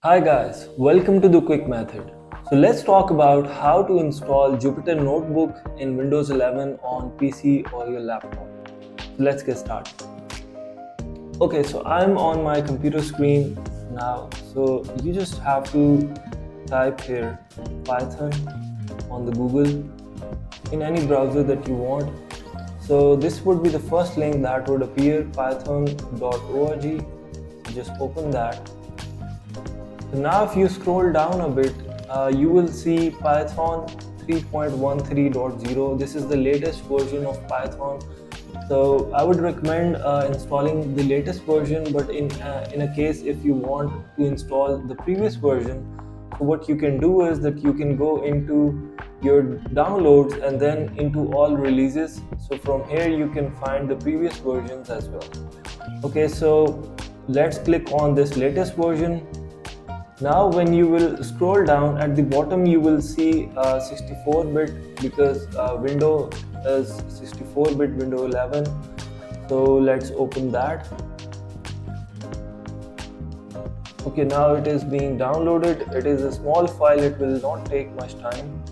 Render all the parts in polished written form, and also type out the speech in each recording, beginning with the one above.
Hi guys, welcome to the quick method. So let's talk about how to install Jupyter Notebook in Windows 11 on PC or your laptop. So let's get started. Okay, so I'm on my computer screen now. So you just have to type here Python on the Google in any browser that you want. So this would be the first link that would appear, python.org. So just open that. So now if you scroll down a bit, you will see Python 3.13.0. This is the latest version of Python. So I would recommend installing the latest version, but in a case if you want to install the previous version, so what you can do is that you can go into your downloads and then into all releases. So from here you can find the previous versions as well. Okay, so let's click on this latest version. Now when you will scroll down at the bottom, you will see 64-bit because window is 64-bit window 11. So let's open that. Okay, now it is being downloaded. It is a small file, it will not take much time.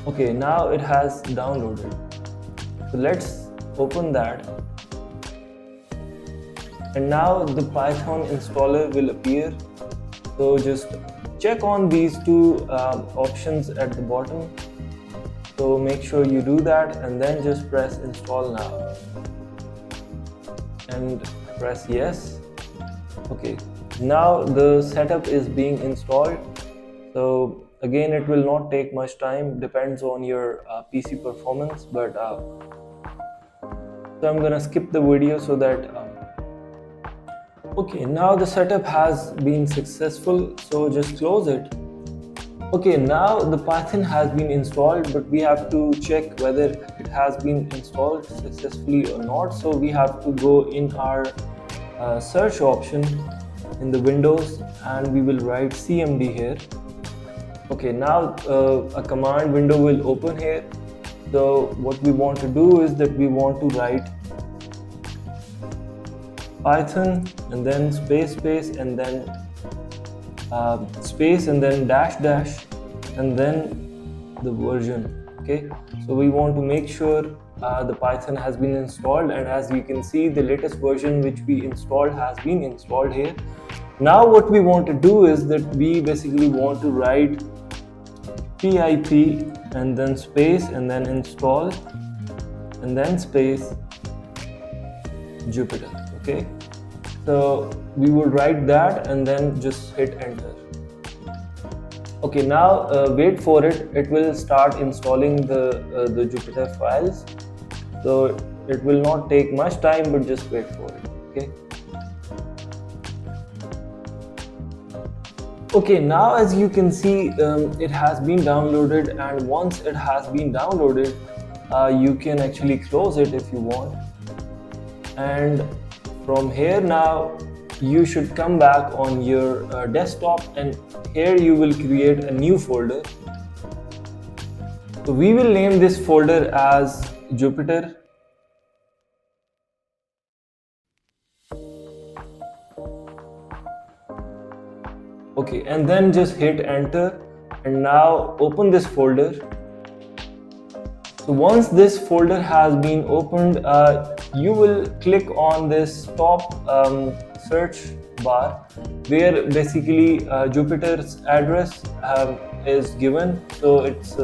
Okay, now it has downloaded. So let's open that. And now the Python installer will appear. So just check on these two options at the bottom. So make sure you do that and then just press install now. And press yes. Okay, now the setup is being installed. So again, it will not take much time, depends on your PC performance. But so I'm gonna skip the video so that okay, now the setup has been successful, so just close it. Okay, now the Python has been installed, but we have to check whether it has been installed successfully or not. So we have to go in our search option in the Windows and we will write cmd here. Okay, now a command window will open here. So what we want to do is that we want to write Python and then space and then space and then dash and then the version. Okay, so we want to make sure the Python has been installed, and as you can see, the latest version which we installed has been installed here. Now what we want to do is that we basically want to write pip and then space and then install and then space Jupyter. Okay, so we will write that and then just hit enter. Okay, now wait for it. It will start installing the Jupyter files. So it will not take much time, but just wait for it. Okay. Okay, now as you can see, it has been downloaded, and once it has been downloaded, you can actually close it if you want. And from here now you should come back on your desktop, and here you will create a new folder. So we will name this folder as Jupyter. Okay, and then just hit enter, and now open this folder. So once this folder has been opened, you will click on this top search bar where basically Jupyter's address is given. So it's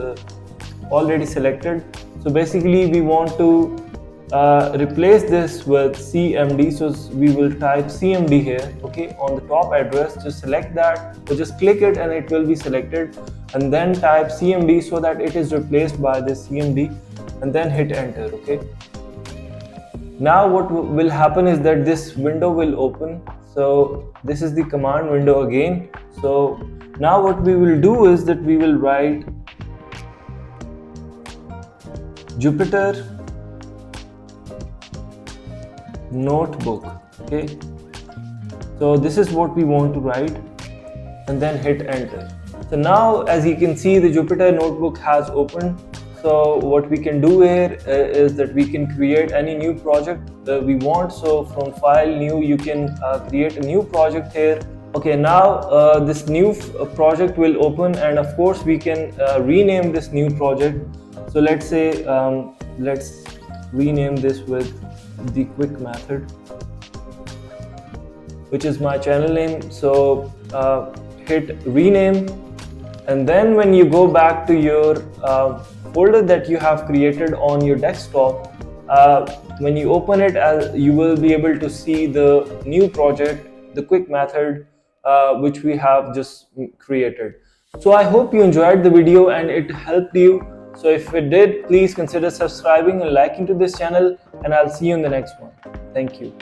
already selected. So basically we want to replace this with cmd. So we will type cmd here. Okay, on the top address, just select that or just click it and it will be selected, and then type cmd so that it is replaced by this cmd, and then hit enter. Okay, now what will happen is that this window will open. So this is the command window again. So now what we will do is that we will write Jupyter Notebook. Okay, so this is what we want to write, and then hit enter. So now as you can see, the Jupyter Notebook has opened. So what we can do here is that we can create any new project we want. So from file new, you can create a new project here Okay, now this new project will open, and of course we can rename this new project. So let's say let's rename this with the quick method, which is my channel name. So hit rename, and then when you go back to your folder that you have created on your desktop, when you open it, you will be able to see the new project, the quick method, which we have just created. So I hope you enjoyed the video and it helped you. So if it did, please consider subscribing and liking to this channel, and I'll see you in the next one. Thank you.